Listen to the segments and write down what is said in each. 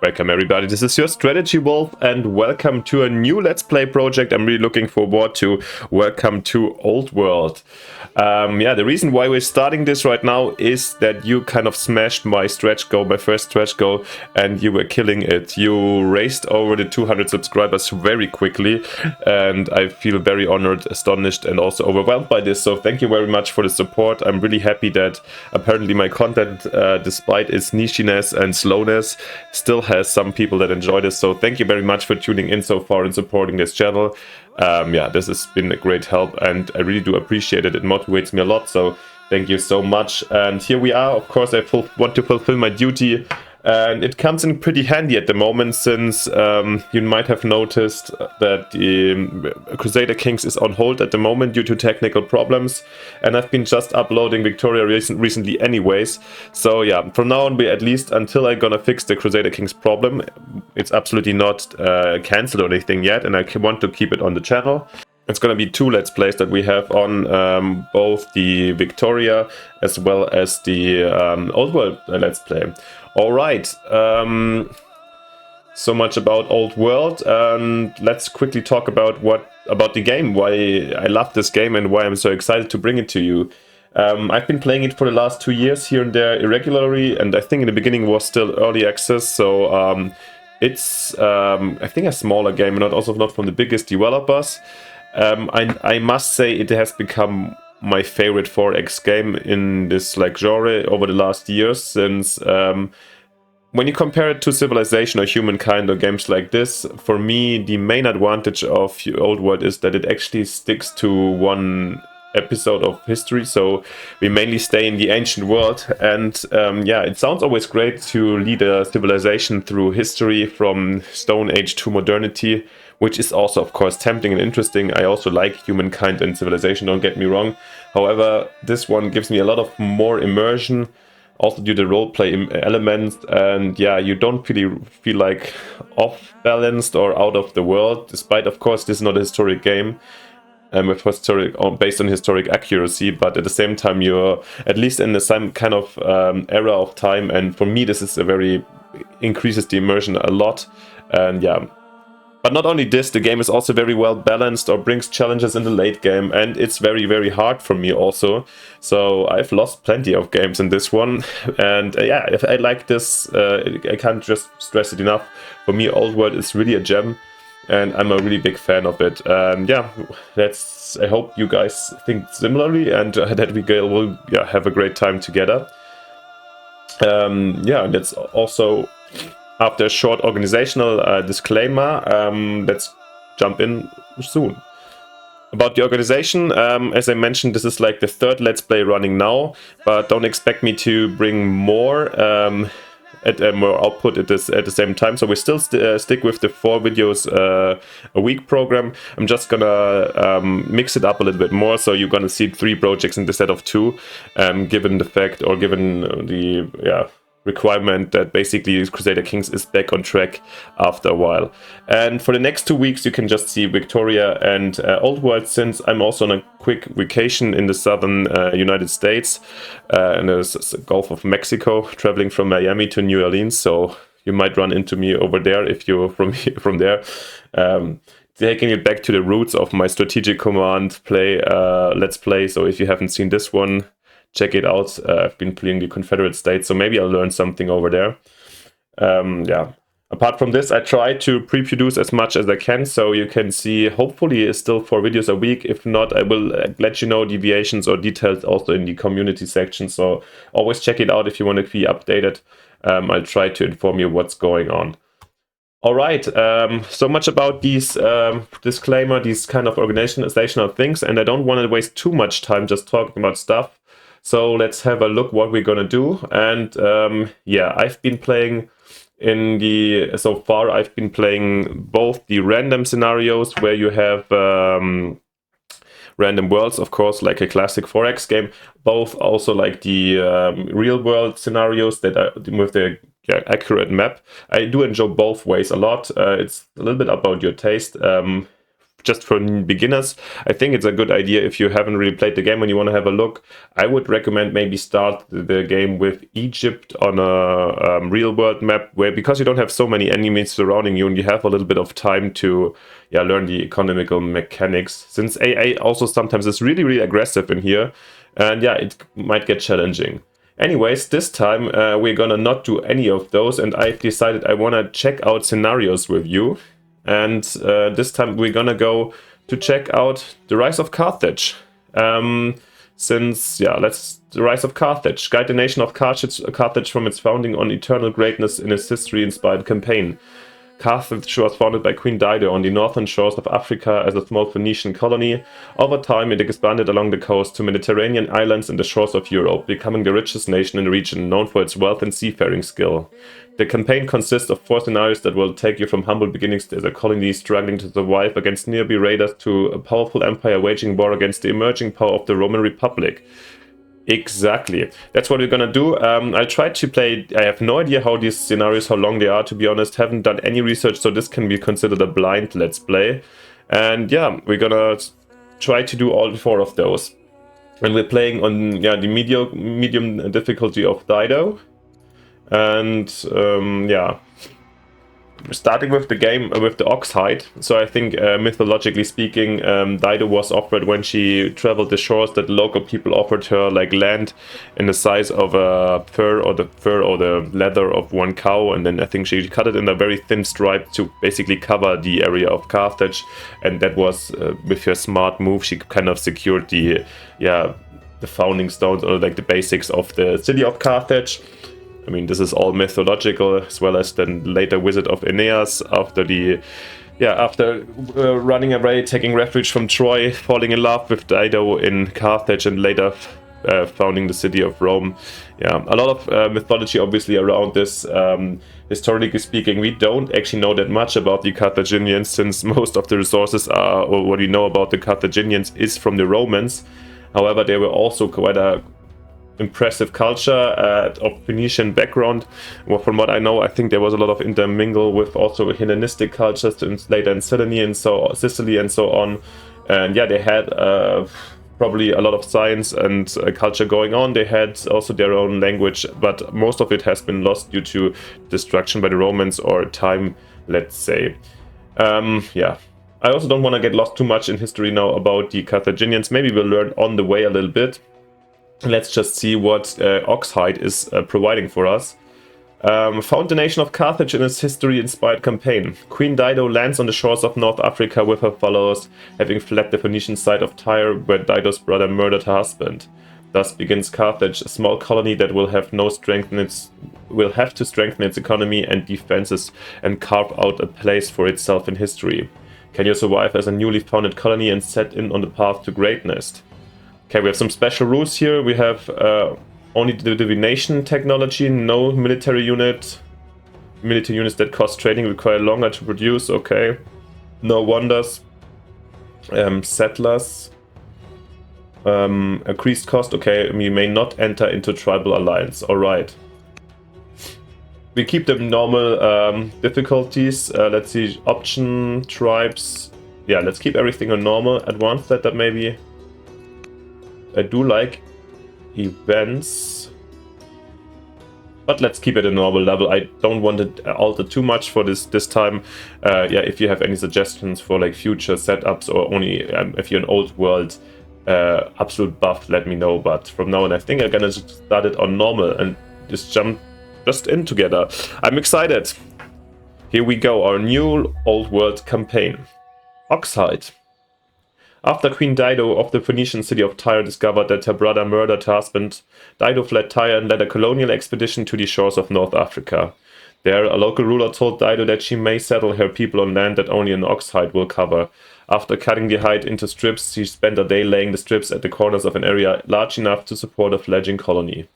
Welcome everybody, this is your Strategy Wolf and welcome to a new Let's Play project. I'm really looking forward to welcome to OldWorld. The reason why we're starting this right now is that you kind of smashed my stretch goal, my first stretch goal, and you were killing it. You raced over the 200 subscribers very quickly and I feel very honored, astonished and also overwhelmed by this. So thank you very much for the support. I'm really happy that apparently my content, despite its nichiness and slowness, still has some people that enjoy this. So thank you very much for tuning in so far and supporting this channel. This has been a great help and I really do appreciate it. It motivates me a lot, so thank you so much. And here we are. Of course, I want to fulfill my duty, and it comes in pretty handy at the moment, since you might have noticed that the Crusader Kings is on hold at the moment due to technical problems, and I've been just uploading Victoria recently anyways. So yeah, from now on, at least until I'm gonna fix the Crusader Kings problem, it's absolutely not cancelled or anything yet, and I want to keep it on the channel. It's gonna be two Let's Plays that we have on both the Victoria as well as the OldWorld Let's Play. Alright, so much about OldWorld, and let's quickly talk about the game, why I love this game and why I'm so excited to bring it to you. I've been playing it for the last 2 years here and there irregularly, and I think in the beginning was still early access, so it's I think a smaller game, and also not from the biggest developers. I must say it has become my favorite 4X game in this genre over the last years, since when you compare it to Civilization or Humankind or games like this, for me the main advantage of OldWorld is that it actually sticks to one episode of history. So we mainly stay in the ancient world, and it sounds always great to lead a civilization through history from Stone Age to modernity, which is also of course tempting and interesting. I also like Humankind and Civilization, don't get me wrong. However, this one gives me a lot of more immersion, also due to roleplay elements, and yeah, you don't really feel like off-balanced or out of the world, despite of course this is not a historic game. Based on historic accuracy, but at the same time you're at least in the same kind of era of time, and for me this is increases the immersion a lot. And yeah, but not only this, the game is also very well balanced or brings challenges in the late game, and it's very, very hard for me also. So I've lost plenty of games in this one, and if I like this, I can't just stress it enough. For me, OldWorld is really a gem, and I'm a really big fan of it. I hope you guys think similarly, and that we will have a great time together. Let's also, after a short organizational disclaimer, let's jump in soon. About the organization, as I mentioned, this is like the third Let's Play running now, but don't expect me to bring more more output at the same time. So we still stick with the 4 videos a week program. I'm just gonna mix it up a little bit more, so you're gonna see 3 projects instead of 2, given the fact, or given the requirement that basically Crusader Kings is back on track after a while. And for the next 2 weeks you can just see Victoria and OldWorld, since I'm also on a quick vacation in the southern United States, in the Gulf of Mexico, traveling from Miami to New Orleans. So you might run into me over there if you're from there. Taking it back to the roots of my strategic command Let's Play. So if you haven't seen this one, check it out. I've been playing the Confederate States, so maybe I'll learn something over there. Apart from this, I try to pre-produce as much as I can, so you can see hopefully still 4 videos a week. If not, I will let you know deviations or details also in the community section, so always check it out if you want to be updated. I'll try to inform you what's going on. Alright, so much about these disclaimer, these kind of organizational things, and I don't want to waste too much time just talking about stuff. So let's have a look what we're gonna do. And I've been playing so far I've been playing both the random scenarios, where you have random worlds, of course, like a classic 4X game, both also like the real world scenarios that are with the accurate map. I do enjoy both ways a lot. It's a little bit about your taste. just for beginners. I think it's a good idea if you haven't really played the game and you want to have a look. I would recommend maybe start the game with Egypt on a real world map, where because you don't have so many enemies surrounding you and you have a little bit of time to learn the economical mechanics, since AA also sometimes is really, really aggressive in here, and it might get challenging. Anyways, this time we're gonna not do any of those, and I've decided I want to check out scenarios with you. And this time we're gonna go to check out the Rise of Carthage. The Rise of Carthage. Guide the nation of Carthage from its founding on eternal greatness in its history-inspired campaign. Carthage was founded by Queen Dido on the northern shores of Africa as a small Phoenician colony. Over time, it expanded along the coast to Mediterranean islands and the shores of Europe, becoming the richest nation in the region, known for its wealth and seafaring skill. The campaign consists of 4 scenarios that will take you from humble beginnings as a colony struggling to survive against nearby raiders to a powerful empire waging war against the emerging power of the Roman Republic. Exactly. That's what we're gonna do. I tried to play. I have no idea how these scenarios, how long they are, to be honest. Haven't done any research, so this can be considered a blind let's play. And we're gonna try to do all 4 of those. And we're playing on the medium difficulty of Dido. And starting with the game with the ox hide. So I think mythologically speaking, Dido was offered, when she traveled the shores, that local people offered her like land in the size of a fur or the leather of one cow, and then I think she cut it in a very thin stripe to basically cover the area of Carthage, and that was with her smart move she kind of secured the founding stones, or like the basics of the city of Carthage. I mean, this is all mythological, as well as the later visit of Aeneas after running away, taking refuge from Troy, falling in love with Dido in Carthage, and later founding the city of Rome. A lot of mythology obviously around this. Historically speaking, we don't actually know that much about the Carthaginians, since most of the resources or what we know about the Carthaginians is from the Romans. However, they were also quite a impressive culture of Phoenician background. Well, from what I know, I think there was a lot of intermingle with also Hellenistic cultures later in Sicily and so on. And they had probably a lot of science and culture going on. They had also their own language, but most of it has been lost due to destruction by the Romans or time, let's say. I also don't want to get lost too much in history now about the Carthaginians. Maybe we'll learn on the way a little bit. Let's just see what Oxhide is providing for us. Found the nation of Carthage in its history-inspired campaign. Queen Dido lands on the shores of North Africa with her followers, having fled the Phoenician side of Tyre, where Dido's brother murdered her husband. Thus begins Carthage, a small colony that will have to strengthen its economy and defenses and carve out a place for itself in history. Can you survive as a newly founded colony and set in on the path to greatness? Okay, we have some special rules here. We have only the divination technology, no military unit. Military units that cost trading require longer to produce, okay. No wonders. Settlers. Increased cost, okay. We may not enter into tribal alliance, alright. We keep them normal difficulties. Let's see, option, tribes. Yeah, let's keep everything on normal. Advanced setup maybe. I do like events, but let's keep it a normal level. I don't want to alter too much for this time. If you have any suggestions for like future setups, or only if you're an old world absolute buff, let me know. But from now on, I think I'm gonna just start it on normal and just jump in together. I'm excited. Here we go, our new old world campaign. Oxhide. After Queen Dido of the Phoenician city of Tyre discovered that her brother murdered her husband, Dido fled Tyre and led a colonial expedition to the shores of North Africa. There, a local ruler told Dido that she may settle her people on land that only an ox hide will cover. After cutting the hide into strips, she spent a day laying the strips at the corners of an area large enough to support a fledgling colony.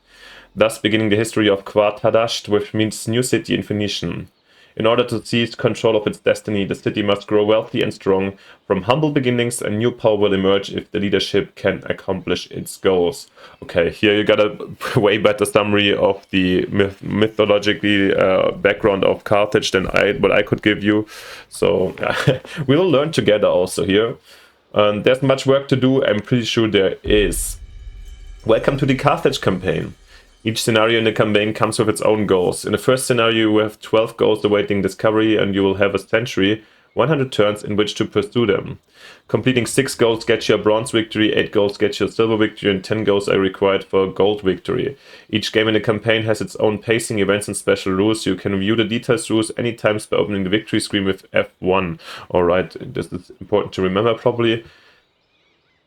Thus beginning the history of Carthage, which means new city in Phoenician. In order to seize control of its destiny, the city must grow wealthy and strong. From humble beginnings, a new power will emerge if the leadership can accomplish its goals. Okay, here you got a way better summary of the mythologically background of Carthage than what I could give you. So we'll learn together also here. There's much work to do, I'm pretty sure there is. Welcome to the Carthage campaign. Each scenario in the campaign comes with its own goals. In the first scenario, you have 12 goals awaiting discovery, and you will have a century, 100 turns in which to pursue them. Completing 6 goals gets you a bronze victory, 8 goals get you a silver victory, and 10 goals are required for a gold victory. Each game in the campaign has its own pacing, events, and special rules. You can view the details rules anytime by opening the victory screen with F1. Alright, this is important to remember probably.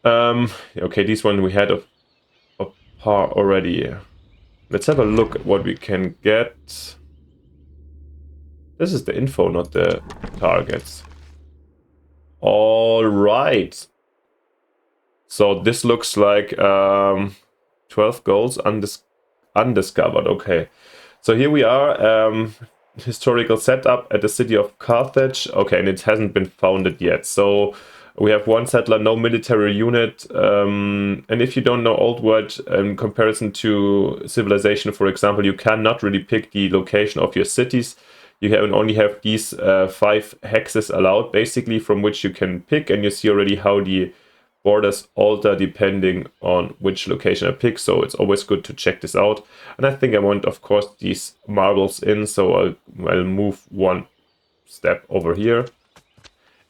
Okay, this one we had a par already. Let's have a look at what we can get. This is the info, not the targets. All right. So this looks like 12 goals undiscovered. Okay. So here we are. Historical setup at the city of Carthage. Okay, and it hasn't been founded yet. So we have 1 settler, no military unit, and if you don't know OldWorld in comparison to Civilization, for example, you cannot really pick the location of your cities. You only have these 5 hexes allowed, basically, from which you can pick, and you see already how the borders alter depending on which location I pick, so it's always good to check this out. And I think I want, of course, these marbles in, so I'll move 1 step over here.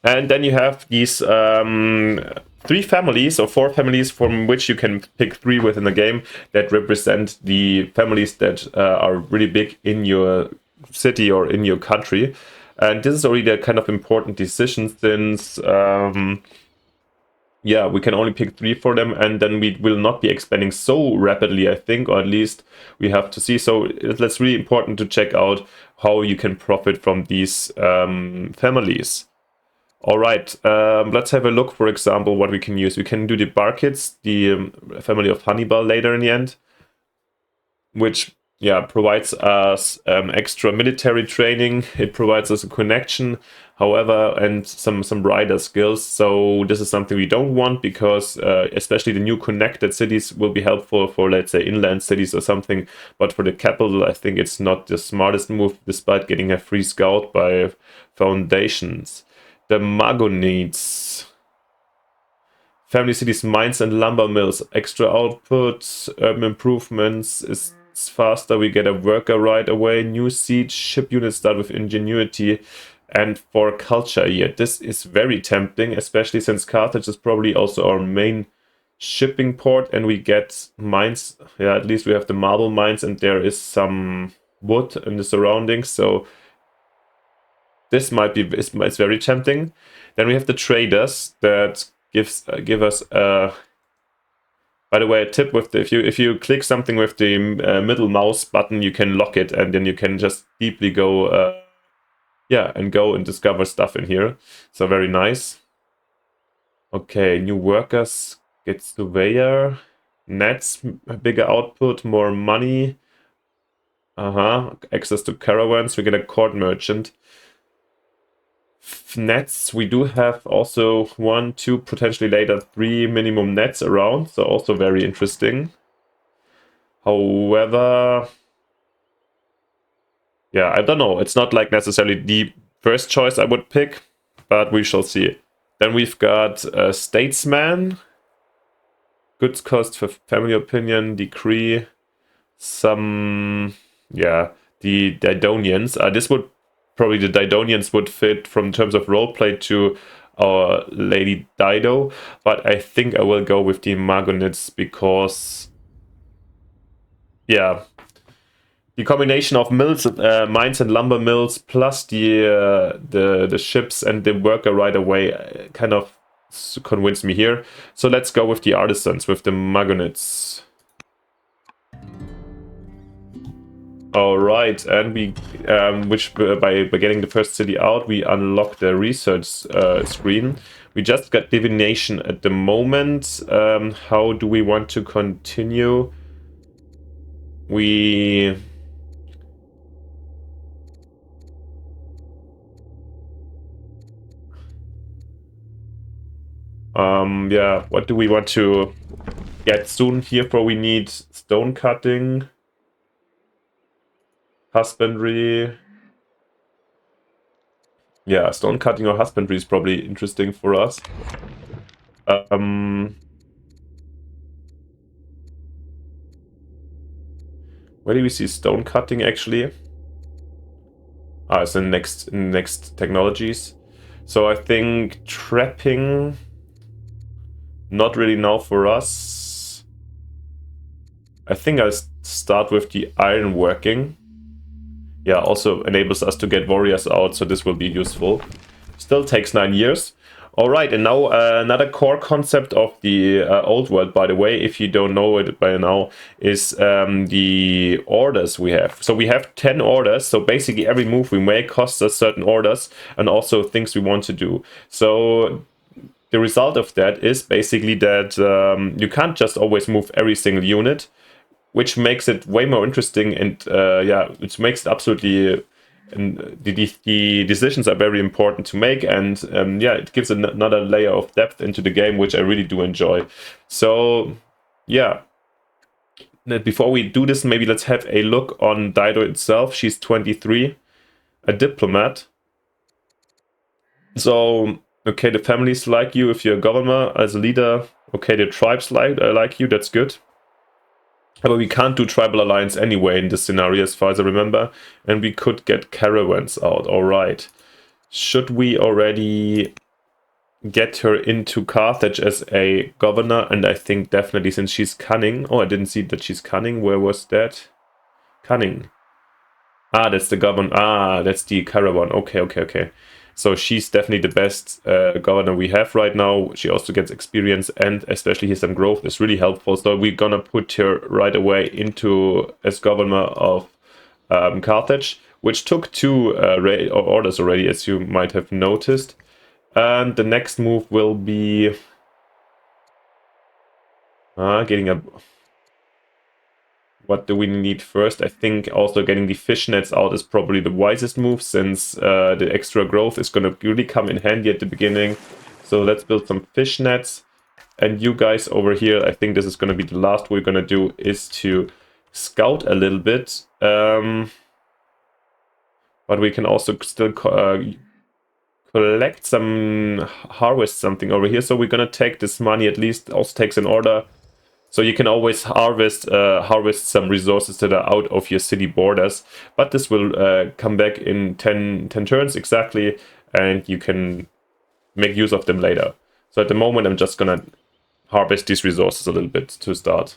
And then you have these 3 families or 4 families from which you can pick 3 within the game that represent the families that are really big in your city or in your country. And this is already a kind of important decision since, yeah, we can only pick 3 for them, and then we will not be expanding so rapidly, I think, or at least we have to see. So it's really important to check out how you can profit from these families. All right, let's have a look, for example, what we can use. We can do the Barkids, the family of Hannibal later in the end, which, yeah, provides us extra military training. It provides us a connection, however, and some rider skills. So this is something we don't want because especially the new connected cities will be helpful for, let's say, inland cities or something. But for the capital, I think it's not the smartest move, despite getting a free scout by foundations. The Magonites. Family cities, mines and lumber mills. Extra output, urban improvements is faster. We get a worker right away. New siege, ship units start with ingenuity. And for culture, yeah, this is very tempting, especially since Carthage is probably also our main shipping port. And we get mines. Yeah, at least we have the marble mines and there is some wood in the surroundings. So this might be, it's very tempting. Then we have the traders that give us by the way, a tip with the, if you click something with the middle mouse button, you can lock it and then you can just deeply go yeah, and go and discover stuff in here. So very nice. Okay, new workers, get surveyor, nets, bigger output, more money. Access to caravans, we get a court merchant. Nets, we do have also 1, 2, potentially later 3 minimum nets around, so also very interesting. However, yeah, I don't know, it's not like necessarily the first choice I would pick, but we shall see. Then we've got statesman, goods cost for family opinion, decree, some, yeah, the Didonians. This would probably, the Didonians would fit from terms of roleplay to our Lady Dido, but I think I will go with the Magonites because, yeah, the combination of mills, mines and lumber mills, plus the ships and the worker right away kind of convinced me here. So let's go with the artisans, with the Magonites. All right, and we, by getting the first city out, we unlock the research screen. We just got divination at the moment. How do we want to continue? We Yeah, what do we want to get soon? Here for we need stone cutting, husbandry. Yeah, stone cutting or husbandry is probably interesting for us. Where do we see stone cutting actually? Ah, it's in next technologies. So I think trapping, not really now for us. I think I'll start with the iron working. Yeah, also enables us to get warriors out, so this will be useful. Still takes 9 years. Alright, and now another core concept of the old world, by the way, if you don't know it by now, is the orders we have. So we have 10 orders, so basically every move we make costs us certain orders and also things we want to do. So the result of that is basically that you can't just always move every single unit, which makes it way more interesting, and yeah, which makes it absolutely the decisions are very important to make, and yeah, it gives another layer of depth into the game, which I really do enjoy. So yeah, before we do this, maybe let's have a look on Dido itself. She's 23, a diplomat. So okay, the families like you if you're a governor, as a leader. Okay, the tribes like you, that's good. But we can't do tribal alliance anyway in this scenario, as far as I remember. And we could get caravans out. Alright. Should we already get her into Carthage as a governor? And I think definitely, since she's cunning. Oh, I didn't see that she's cunning. Where was that? Cunning. Ah, that's the governor. Ah, that's the caravan. Okay. So she's definitely the best governor we have right now. She also gets experience, and especially here some growth is really helpful. So we're gonna put her right away into as governor of Carthage, which took 2 orders already, as you might have noticed. And the next move will be getting a... What do we need first? I think also getting the fishnets out is probably the wisest move, since the extra growth is going to really come in handy at the beginning. So let's build some fishnets. And you guys over here, I think this is going to be the last we're going to do, is to scout a little bit. But we can also still collect some, harvest something over here. So we're going to take this money, at least also takes an order. So you can always harvest some resources that are out of your city borders, but this will come back in 10 turns exactly, and you can make use of them later. So at the moment, I'm just gonna harvest these resources a little bit to start.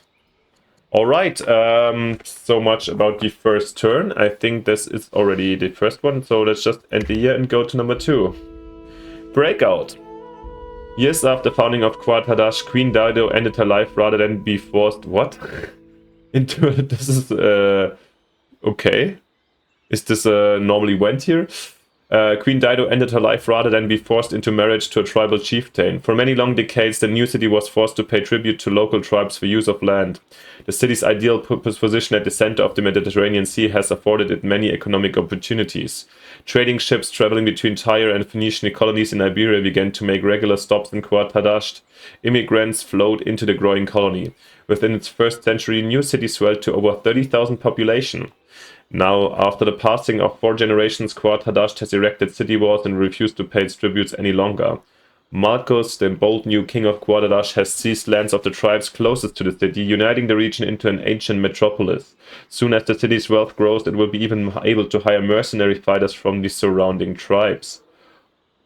Alright, so much about the first turn. I think this is already the first one, so let's just end the year and go to number 2. Breakout. Years after founding of Carthage, Queen Dido ended her life rather than be forced... What? Into... This is... okay. Is this normally went here? Queen Dido ended her life rather than be forced into marriage to a tribal chieftain. For many long decades, the new city was forced to pay tribute to local tribes for use of land. The city's ideal position at the center of the Mediterranean Sea has afforded it many economic opportunities. Trading ships traveling between Tyre and Phoenician colonies in Iberia began to make regular stops in Carthage. Immigrants flowed into the growing colony. Within its first century, new city swelled to over 30,000 population. Now, after the passing of 4 generations, Carthage has erected city walls and refused to pay its tributes any longer. Marcus, the bold new king of Carthage, has seized lands of the tribes closest to the city, uniting the region into an ancient metropolis. Soon as the city's wealth grows, it will be even able to hire mercenary fighters from the surrounding tribes.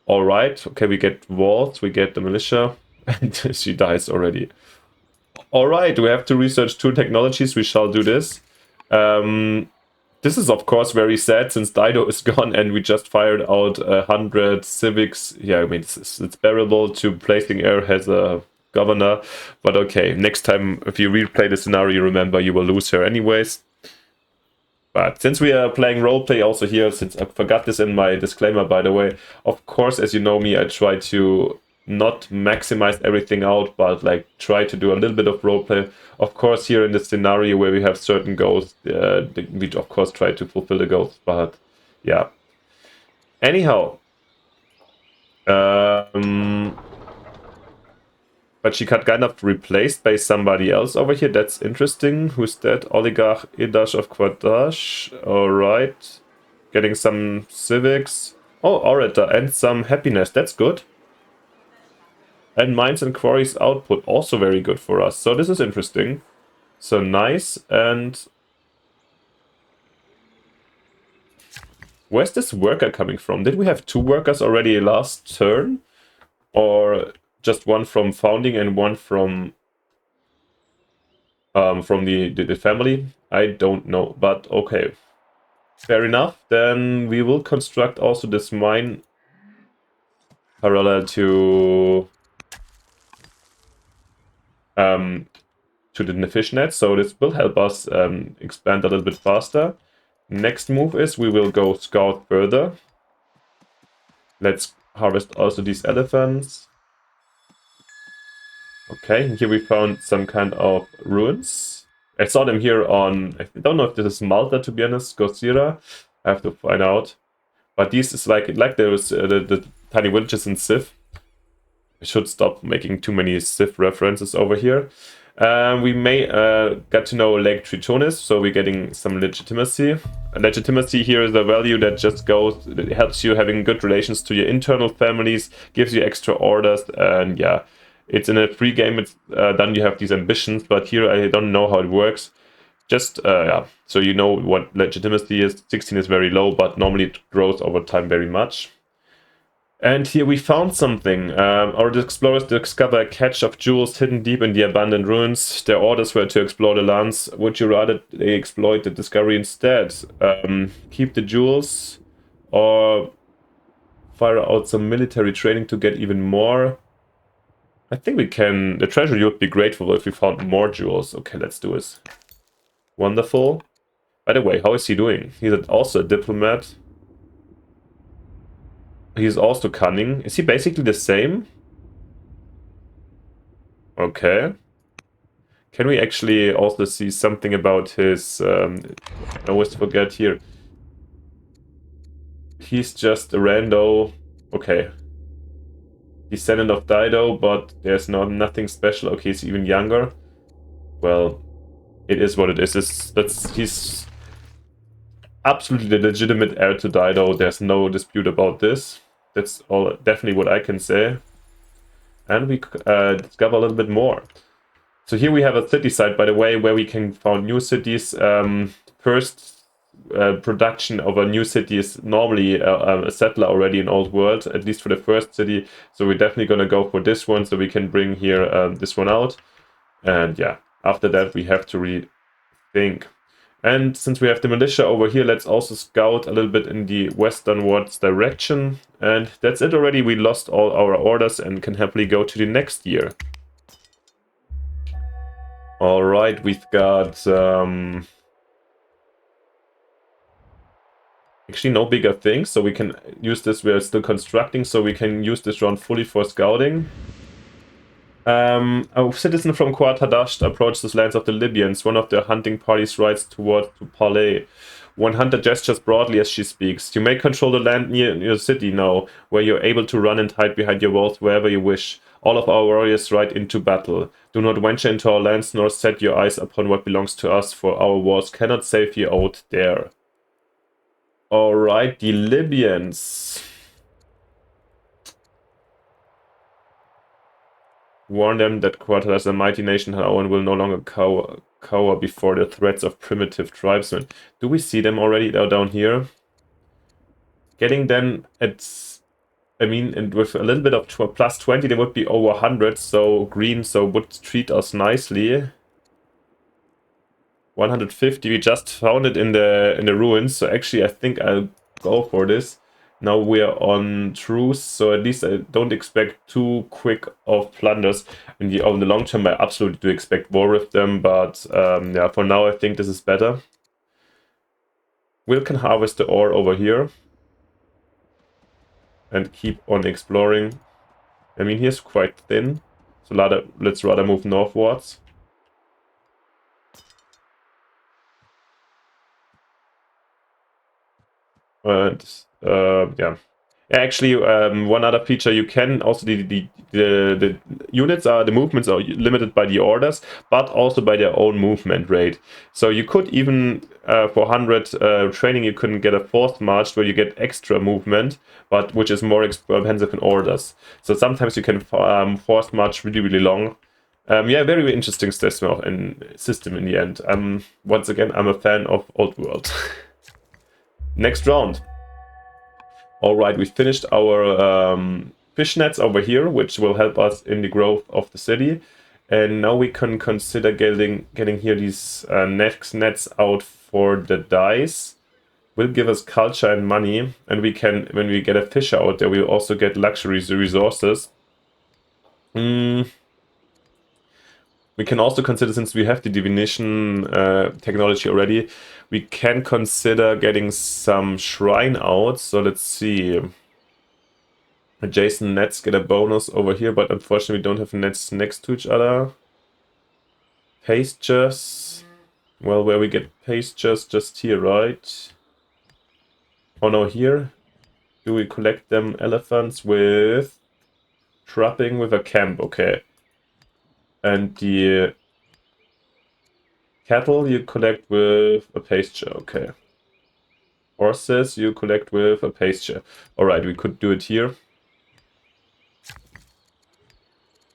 Alright, okay, we get walls, we get the militia, and she dies already. Alright, we have to research 2 technologies, we shall do this. This is of course very sad, since Dido is gone and we just fired out 100 civics. Yeah, I mean, it's bearable to placing her as a governor, but okay, next time if you replay the scenario, remember you will lose her anyways. But since we are playing roleplay also here, since I forgot this in my disclaimer by the way, of course, as you know me, I try to not maximize everything out, but like try to do a little bit of roleplay. Of course, here in this scenario where we have certain goals, we of course try to fulfill the goals, but yeah. Anyhow, But she got kind of replaced by somebody else over here. That's interesting. Who's that? Oligarch Idash of Carthage. Alright. Getting some civics. Oh, orator and some happiness. That's good. And mines and quarries output. Also very good for us. So this is interesting. So nice. And where's this worker coming from? Did we have 2 workers already last turn? Or just one from founding and one from the family? I don't know, but okay. Fair enough. Then we will construct also this mine parallel to the fishnet, so this will help us expand a little bit faster. Next move is we will go scout further. Let's harvest also these elephants. Okay, here we found some kind of ruins. I saw them here on, I don't know if this is Malta, to be honest, Gosira. I have to find out. But these is like those the tiny villages in Civ. I should stop making too many Civ references over here. We may get to know Lake Tritonis, so we're getting some legitimacy. Legitimacy here is a value that just goes, it helps you having good relations to your internal families, gives you extra orders, and yeah, it's in a free game. It's then you have these ambitions, but here I don't know how it works. Just yeah, so you know what legitimacy is. 16 is very low, but normally it grows over time very much. And here we found something. Our explorers discover a cache of jewels hidden deep in the abandoned ruins. Their orders were to explore the lands. Would you rather they exploit the discovery instead? Keep the jewels or fire out some military training to get even more? I think we can... The treasury would be grateful if we found more jewels. Okay, let's do this. Wonderful. By the way, how is he doing? He's also a diplomat. He's also cunning. Is he basically the same? Okay. Can we actually also see something about his... I always forget here. He's just a rando. Okay. Descendant of Dido, but there's nothing special. Okay, he's even younger. Well, it is what it is. He's absolutely the legitimate heir to Dido. There's no dispute about this. That's all, definitely what I can say. And we discover a little bit more. So here we have a city site, by the way, where we can found new cities. First production of a new city is normally a settler already in OldWorld, at least for the first city. So we're definitely going to go for this one, so we can bring here this one out. And yeah, after that we have to rethink. And since we have the militia over here, let's also scout a little bit in the westernwards direction. And that's it already. We lost all our orders and can happily go to the next year. Alright, we've got... actually no bigger things, so we can use this. We are still constructing, so we can use this round fully for scouting. A citizen from Carthage approaches the lands of the Libyans. One of their hunting parties rides towards to parley. One hunter gestures broadly as she speaks. You may control the land near your city now, where you're able to run and hide behind your walls wherever you wish. All of our warriors ride into battle. Do not venture into our lands, nor set your eyes upon what belongs to us, for our walls cannot save you out there. Alright, the Libyans. Warn them that Carthage is a mighty nation, however, and will no longer cower before the threats of primitive tribesmen. Do we see them already down here? Getting them at... I mean, and with a little bit of plus 20, they would be over 100, so green, so would treat us nicely. 150, we just found it in the ruins, so actually I think I'll go for this. Now we're on truce, so at least I don't expect too quick of plunders. On the long term, I absolutely do expect war with them, but yeah, for now I think this is better. We can harvest the ore over here and keep on exploring. I mean, here's quite thin, so let's rather move northwards. And yeah, Actually, one other feature you can also the units are the movements are limited by the orders, but also by their own movement rate. So you could even for 100 training you couldn't get a forced march where you get extra movement, but which is more expensive in orders. So sometimes you can force march really long. Yeah, very interesting system in the end. Once again, I'm a fan of OldWorld. Next round. Alright, we finished our fish nets over here, which will help us in the growth of the city. And now we can consider getting here these next nets out for the dice. Will give us culture and money, and we can, when we get a fish out there, we'll also get luxury resources. We can also consider, since we have the divination technology already, we can consider getting some shrine out. So let's see. Adjacent nets get a bonus over here, but unfortunately we don't have nets next to each other. Pastures. Well, where we get pastures, just here, right? Oh no, here. Do we collect them elephants with trapping with a camp? Okay. And the cattle you collect with a pasture. Okay. Horses you collect with a pasture. Alright, we could do it here.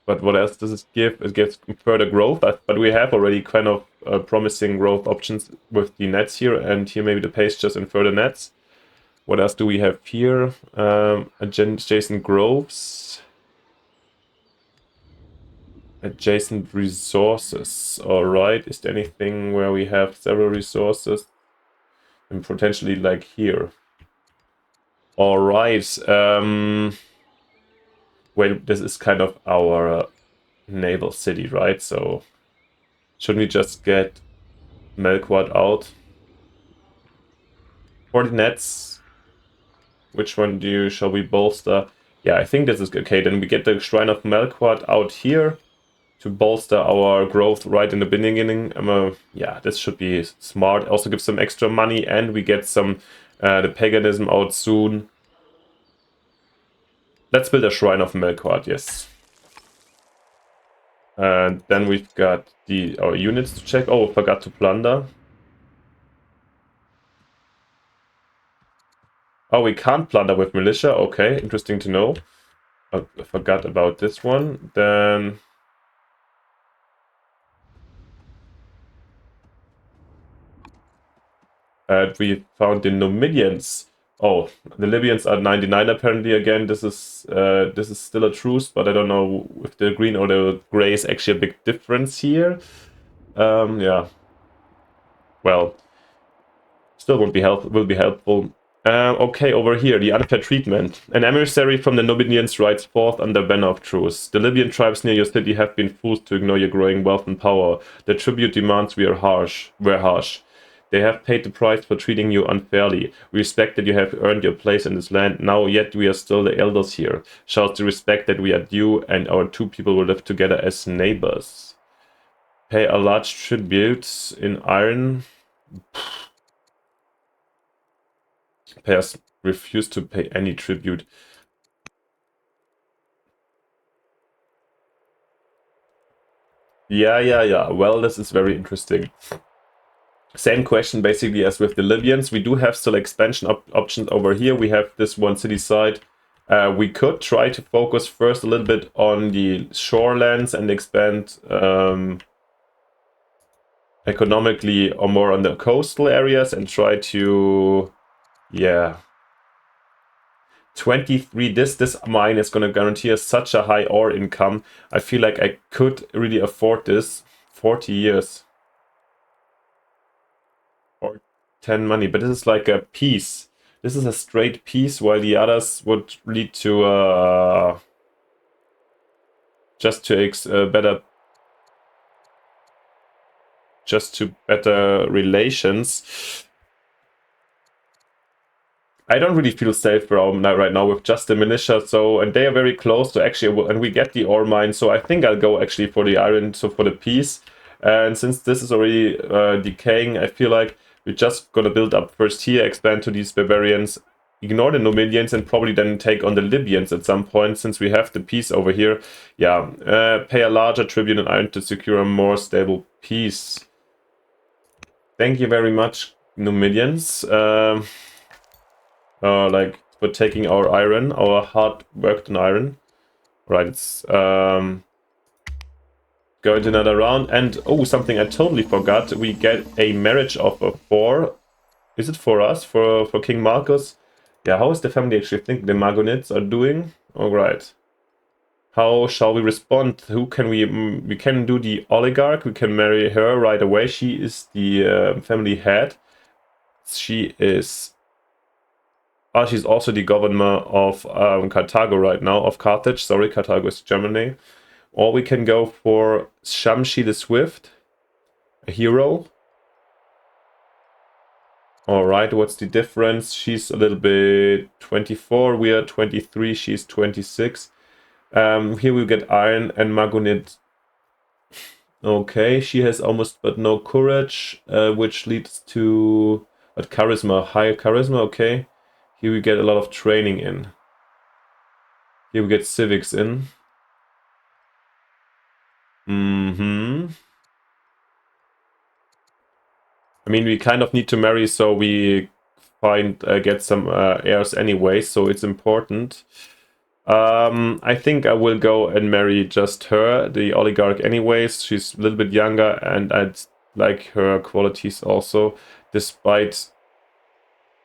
But what else does it give? It gives further growth, but we have already kind of promising growth options with the nets here, and here maybe the pastures and further nets. What else do we have here? Adjacent groves. Adjacent resources. Alright, is there anything where we have several resources? And potentially like here. Alright, well, this is kind of our naval city, right? So shouldn't we just get Melkwart out? For the nets, which one shall we bolster? Yeah, I think this is okay. Then we get the Shrine of Melkwart out here to bolster our growth right in the beginning. Yeah, this should be smart. Also give some extra money, and we get some the paganism out soon. Let's build a Shrine of Melkwart, yes. And then we've got our units to check. Oh, forgot to plunder. Oh, we can't plunder with militia. Okay, interesting to know. I forgot about this one. Then we found the Numidians. Oh, the Libyans are 99 apparently. Again, this is still a truce, but I don't know if the green or the gray is actually a big difference here. Yeah. Well, still will be helpful. Okay, over here, the unfair treatment. An emissary from the Numidians rides forth under banner of truce. The Libyan tribes near your city have been forced to ignore your growing wealth and power. The tribute demands were harsh. They have paid the price for treating you unfairly. We respect that you have earned your place in this land. Now, yet we are still the elders here. Shout the respect that we are due, and our two people will live together as neighbors. Pay a large tribute in iron. Payers refuse to pay any tribute. Yeah. Well, this is very interesting. Same question basically as with the Libyans. We do have still expansion options over here. We have this one city side. We could try to focus first a little bit on the shorelands and expand economically or more on the coastal areas and try to, yeah. 23, this mine is going to guarantee us such a high ore income. I feel like I could really afford this. 40 years. Or 10 money, but this is like a piece. This is a straight piece, while the others would lead to better relations. I don't really feel safe right now with just the militia, so, and they are very close to actually, and we get the ore mine, so I think I'll go actually for the iron, so for the peace. And since this is already decaying, I feel like we're just gonna build up first here, expand to these barbarians ignore the Numidians and probably then take on the Libyans at some point, since we have the peace over here. Yeah, pay a larger tribute in iron to secure a more stable peace. Thank you very much, Numidians. Like, for taking our iron, our hard worked on iron. Right, it's go into another round, and oh, something I totally forgot. We get a marriage offer for. Is it for us? For King Marcus? Yeah, how is the family actually thinking the Margonids are doing? Alright. How shall we respond? Who can we can do the oligarch. We can marry her right away. She is the family head. She is... Oh, she's also the governor of Carthago right now, of Carthage. Sorry, Carthago is Germany. Or we can go for Shamshi the Swift, a hero. Alright, what's the difference? She's a little bit 24, we are 23, she's 26. Here we get Iron and Magonid. Okay, she has almost but no courage, which leads to... But charisma, higher charisma, okay. Here we get a lot of training in. Here we get civics in. I mean, we kind of need to marry, so we get some heirs anyway, so it's important. I think I will go and marry just her, the oligarch anyways. She's a little bit younger, and I'd like her qualities also, despite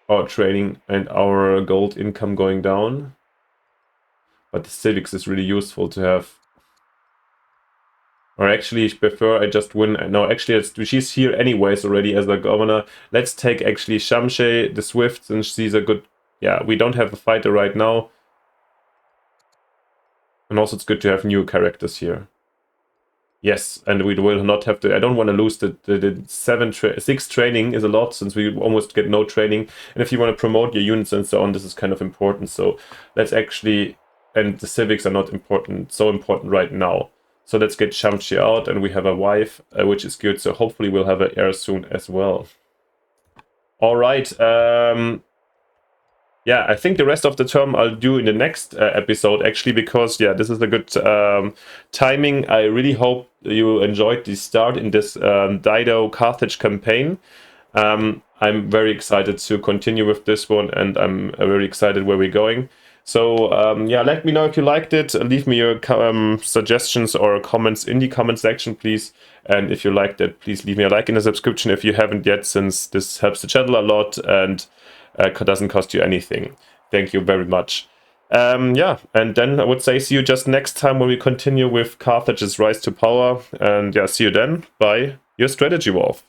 our training and our gold income going down. But the civics is really useful to have. Or actually, I prefer I just win. No, actually, she's here anyways already as the governor. Let's take actually Shamshe the Swift, since she's a good... Yeah, we don't have a fighter right now. And also it's good to have new characters here. Yes, and we will not have to... I don't want to lose the 6 training is a lot, since we almost get no training. And if you want to promote your units and so on, this is kind of important. So let's actually... And the civics are not important, so important right now. So let's get Shamshi out, and we have a wife, which is good. So hopefully we'll have an heir soon as well. All right. Yeah, I think the rest of the term I'll do in the next episode, actually, because, yeah, this is a good timing. I really hope you enjoyed the start in this Dido Carthage campaign. I'm very excited to continue with this one, and I'm very excited where we're going. So, yeah, let me know if you liked it. Leave me your suggestions or comments in the comment section, please. And if you liked it, please leave me a like and a subscription if you haven't yet, since this helps the channel a lot and doesn't cost you anything. Thank you very much. Yeah, and then I would say see you just next time when we continue with Carthage's rise to power. And yeah, see you then. Bye. Your Strategy Wolf.